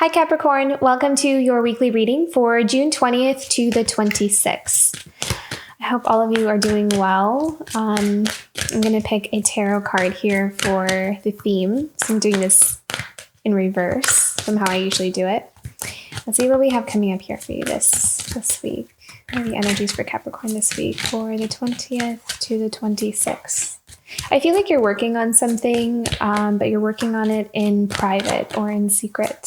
Hi Capricorn, welcome to your weekly reading for June 20th to the 26th. I hope all of you are doing well. I'm going to pick a tarot card here for the theme. So I'm doing this in reverse from how I usually do it. Let's see what we have coming up here for you this week. What are the energies for Capricorn this week for the 20th to the 26th? I feel like you're working on something, but you're working on it in private or in secret.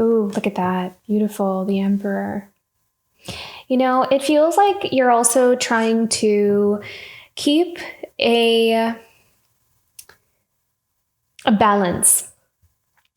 Ooh, look at that. Beautiful. The Emperor. You know, it feels like you're also trying to keep a balance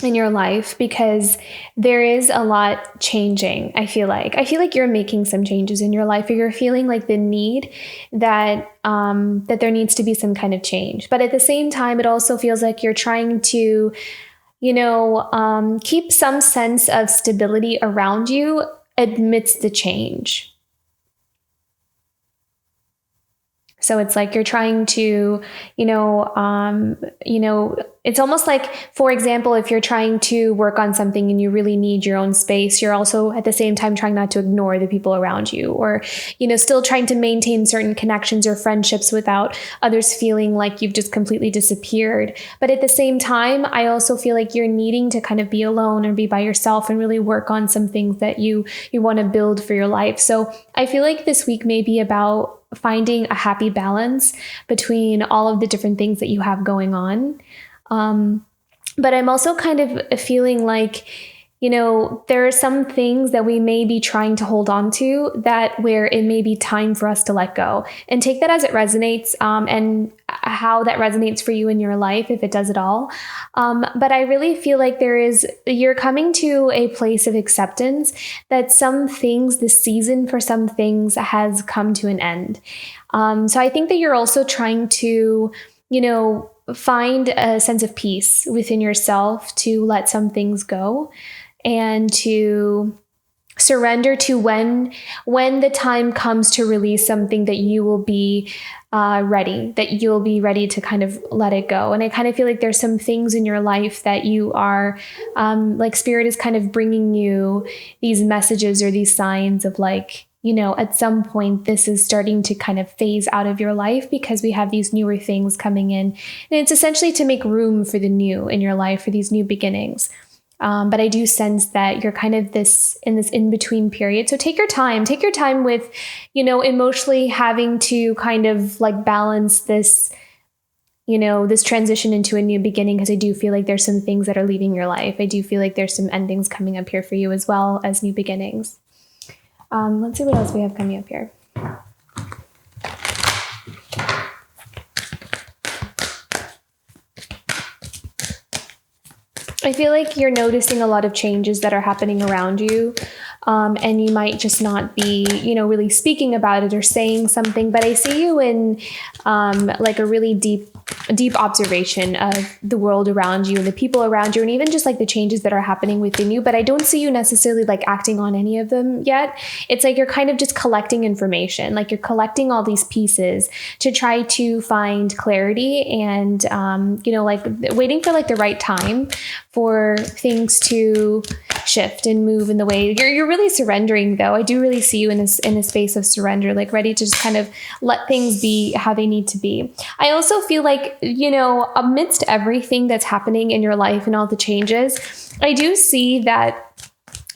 in your life because there is a lot changing. I feel like you're making some changes in your life, or you're feeling like the need that that there needs to be some kind of change. But at the same time, it also feels like you're trying to keep some sense of stability around you amidst the change. So it's like you're trying to, it's almost like, for example, if you're trying to work on something and you really need your own space, you're also at the same time trying not to ignore the people around you, or, still trying to maintain certain connections or friendships without others feeling like you've just completely disappeared. But at the same time, I also feel like you're needing to kind of be alone and be by yourself and really work on some things that you want to build for your life. So I feel like this week may be about finding a happy balance between all of the different things that you have going on. But I'm also kind of feeling like, there are some things that we may be trying to hold on to that where it may be time for us to let go, and take that as it resonates, and how that resonates for you in your life, if it does at all. But I really feel like you're coming to a place of acceptance that some things, this season for some things has come to an end. So I think that you're also trying to, find a sense of peace within yourself to let some things go and to surrender to when the time comes to release something, that you will be ready to kind of let it go. And I kind of feel like there's some things in your life that you are, like Spirit is kind of bringing you these messages or these signs of like, at some point this is starting to kind of phase out of your life because we have these newer things coming in. And it's essentially to make room for the new in your life, for these new beginnings. But I do sense that you're kind of in this in-between period. So take your time with, emotionally having to kind of like balance this, this transition into a new beginning, because I do feel like there's some things that are leaving your life. I do feel like there's some endings coming up here for you as well as new beginnings. Let's see what else we have coming up here. I feel like you're noticing a lot of changes that are happening around you. And you might just not be, really speaking about it or saying something, but I see you in like a really deep observation of the world around you and the people around you, and even just like the changes that are happening within you. But I don't see you necessarily like acting on any of them yet. It's like you're kind of just collecting information, like you're collecting all these pieces to try to find clarity and, like waiting for like the right time for things to shift and move in the way you're really surrendering, though. I do really see you in a space of surrender, like ready to just kind of let things be how they need to be. I also feel like, amidst everything that's happening in your life and all the changes, I do see that,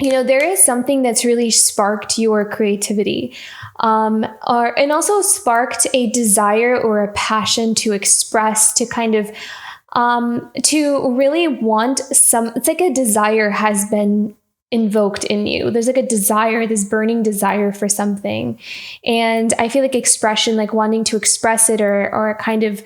there is something that's really sparked your creativity, and also sparked a desire or a passion to express, to kind of to really want it's like a desire has been invoked in you. There's like a desire, this burning desire for something. And I feel like expression, like wanting to express it or kind of,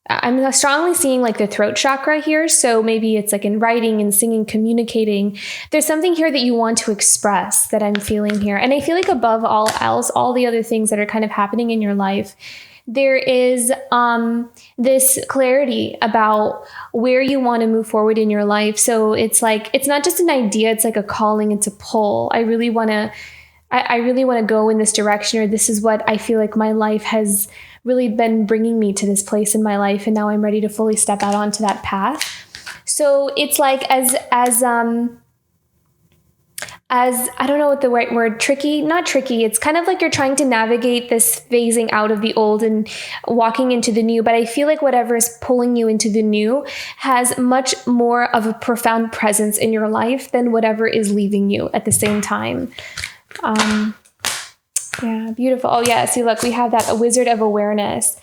I'm strongly seeing like the throat chakra here. So maybe it's like in writing and singing, communicating. There's something here that you want to express that I'm feeling here. And I feel like above all else, all the other things that are kind of happening in your life, there is this clarity about where you want to move forward in your life. So it's like, it's not just an idea, it's like a calling, it's a pull. I really want to go in this direction, or this is what I feel like my life has really been bringing me to this place in my life. And now I'm ready to fully step out onto that path. So it's like as I don't know what the right word, not tricky. It's kind of like you're trying to navigate this phasing out of the old and walking into the new. But I feel like whatever is pulling you into the new has much more of a profound presence in your life than whatever is leaving you at the same time. Yeah, beautiful. Oh yeah, see, look, we have that, a Wizard of Awareness.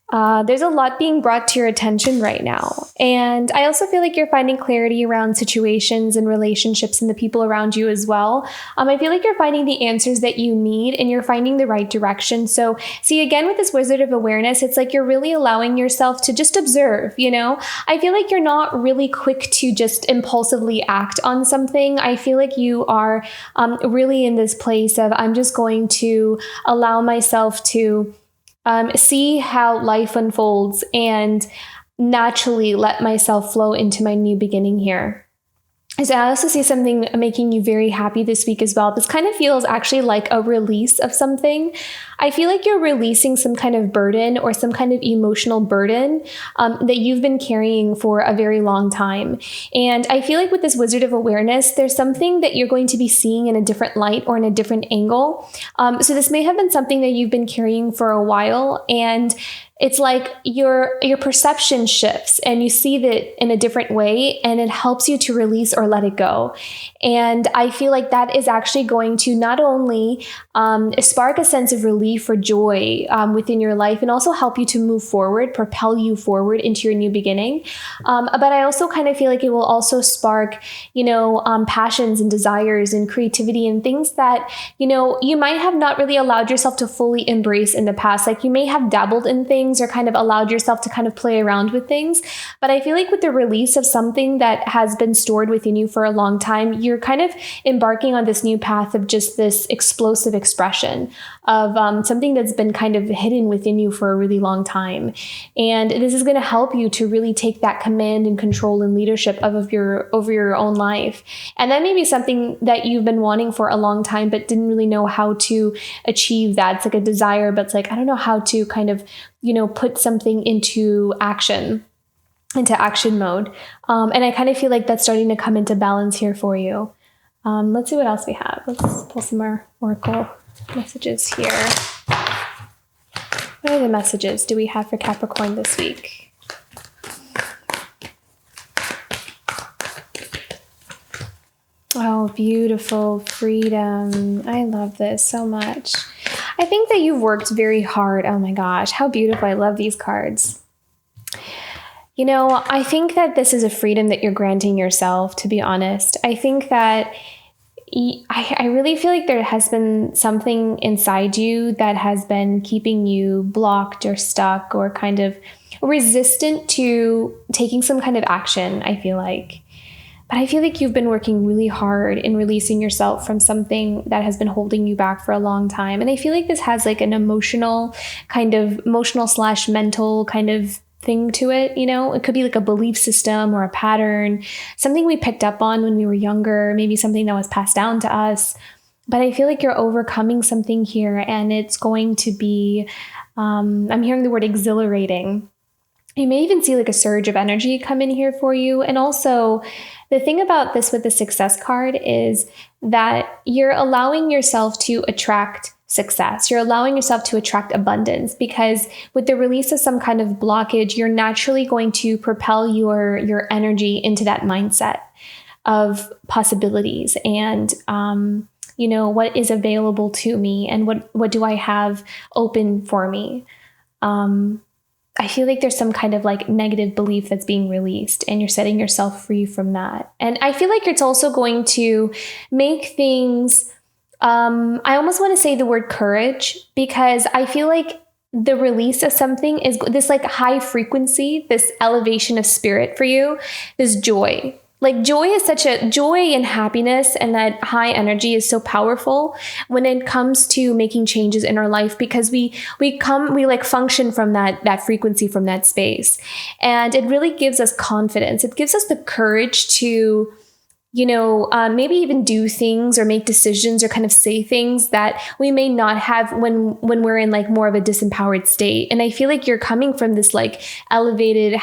There's a lot being brought to your attention right now. And I also feel like you're finding clarity around situations and relationships and the people around you as well. I feel like you're finding the answers that you need and you're finding the right direction. So see, again, with this Wizard of Awareness, it's like you're really allowing yourself to just observe, you know? I feel like you're not really quick to just impulsively act on something. I feel like you are really in this place of, I'm just going to allow myself to see how life unfolds and naturally let myself flow into my new beginning here. So I also see something making you very happy this week as well. This kind of feels actually like a release of something. I feel like you're releasing some kind of burden or some kind of emotional burden that you've been carrying for a very long time. And I feel like with this Wizard of Awareness, there's something that you're going to be seeing in a different light or in a different angle. So this may have been something that you've been carrying for a while, and it's like your perception shifts and you see that in a different way, and it helps you to release or let it go. And I feel like that is actually going to not only spark a sense of relief or joy within your life, and also help you to move forward, propel you forward into your new beginning. But I also kind of feel like it will also spark, passions and desires and creativity and things that, you might have not really allowed yourself to fully embrace in the past. Like you may have dabbled in things or kind of allowed yourself to kind of play around with things. But I feel like with the release of something that has been stored within you for a long time, you're kind of embarking on this new path of just this explosive expression of something that's been kind of hidden within you for a really long time. And this is going to help you to really take that command and control and leadership over your own life. And that may be something that you've been wanting for a long time, but didn't really know how to achieve that. It's like a desire, but it's like, I don't know how to kind of, put something into action mode. And I kind of feel like that's starting to come into balance here for you. Let's see what else we have. Let's pull some more oracle messages here. What other messages do we have for Capricorn this week? Oh, beautiful. Freedom. I love this so much. I think that you've worked very hard. Oh my gosh, how beautiful. I love these cards. I think that this is a freedom that you're granting yourself, to be honest. I think that I really feel like there has been something inside you that has been keeping you blocked or stuck or kind of resistant to taking some kind of action, I feel like. But I feel like you've been working really hard in releasing yourself from something that has been holding you back for a long time. And I feel like this has like an emotional / mental kind of thing to it. It could be like a belief system or a pattern, something we picked up on when we were younger, maybe something that was passed down to us. But I feel like you're overcoming something here, and it's going to be, I'm hearing the word exhilarating. You may even see like a surge of energy come in here for you. And also the thing about this with the Success card is that you're allowing yourself to attract success. You're allowing yourself to attract abundance, because with the release of some kind of blockage, you're naturally going to propel your energy into that mindset of possibilities and, what is available to me and what do I have open for me? I feel like there's some kind of like negative belief that's being released, and you're setting yourself free from that. And I feel like it's also going to make things, I almost want to say the word courage, because I feel like the release of something is this like high frequency, this elevation of spirit for you, this joy. Like joy and happiness, and that high energy is so powerful when it comes to making changes in our life, because we function from that frequency, from that space. And it really gives us confidence. It gives us the courage to maybe even do things or make decisions or kind of say things that we may not have when we're in like more of a disempowered state. And I feel like you're coming from this like elevated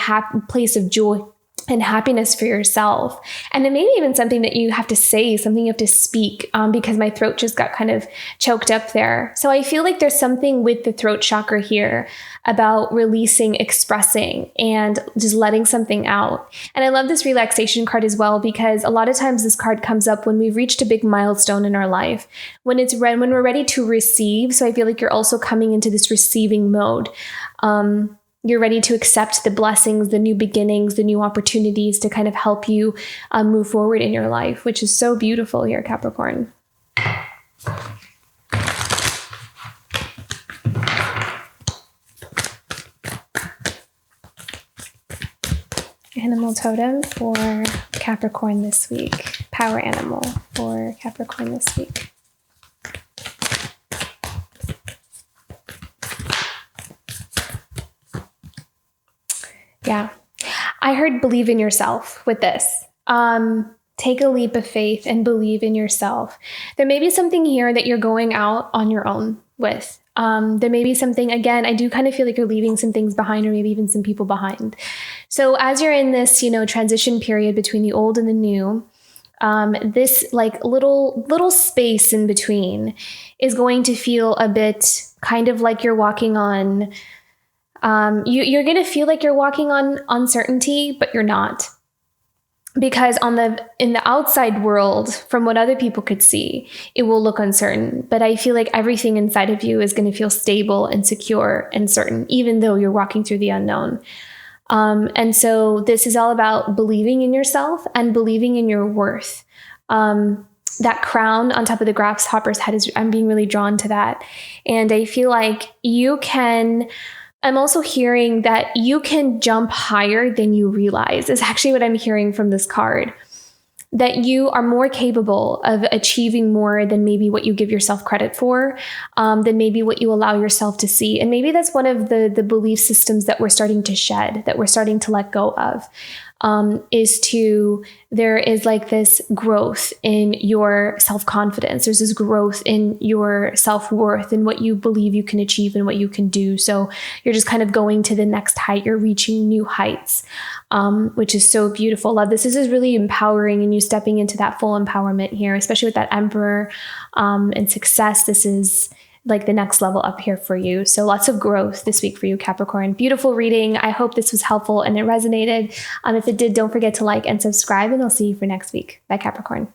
place of joy and happiness for yourself. And then maybe even something that you have to say, something you have to speak, because my throat just got kind of choked up there. So I feel like there's something with the throat chakra here about releasing, expressing, and just letting something out. And I love this relaxation card as well, because a lot of times this card comes up when we've reached a big milestone in our life, when we're ready to receive. So I feel like you're also coming into this receiving mode. You're ready to accept the blessings, the new beginnings, the new opportunities to kind of help you move forward in your life, which is so beautiful here, Capricorn. Animal totem for Capricorn this week. Power animal for Capricorn this week. Yeah. I heard believe in yourself with this. Take a leap of faith and believe in yourself. There may be something here that you're going out on your own with. There may be something, again, I do kind of feel like you're leaving some things behind, or maybe even some people behind. So as you're in this, transition period between the old and the new, this like little space in between is going to feel a bit kind of like you're walking on, you're going to feel like you're walking on uncertainty, but you're not. Because in the outside world, from what other people could see, it will look uncertain. But I feel like everything inside of you is going to feel stable and secure and certain, even though you're walking through the unknown. And so this is all about believing in yourself and believing in your worth. That crown on top of the grasshopper's head I'm being really drawn to that. And I feel like I'm also hearing that you can jump higher than you realize, is actually what I'm hearing from this card. That you are more capable of achieving more than maybe what you give yourself credit for, than maybe what you allow yourself to see. And maybe that's one of the belief systems that we're starting to shed, that we're starting to let go of. There is like this growth in your self-confidence. There's this growth in your self-worth and what you believe you can achieve and what you can do. So you're just kind of going to the next height. You're reaching new heights, which is so beautiful. Love this. This is really empowering, and you stepping into that full empowerment here, especially with that Emperor, and success. This is like the next level up here for you. So lots of growth this week for you, Capricorn. Beautiful reading. I hope this was helpful and it resonated. If it did, don't forget to like and subscribe, and I'll see you for next week. Bye, Capricorn.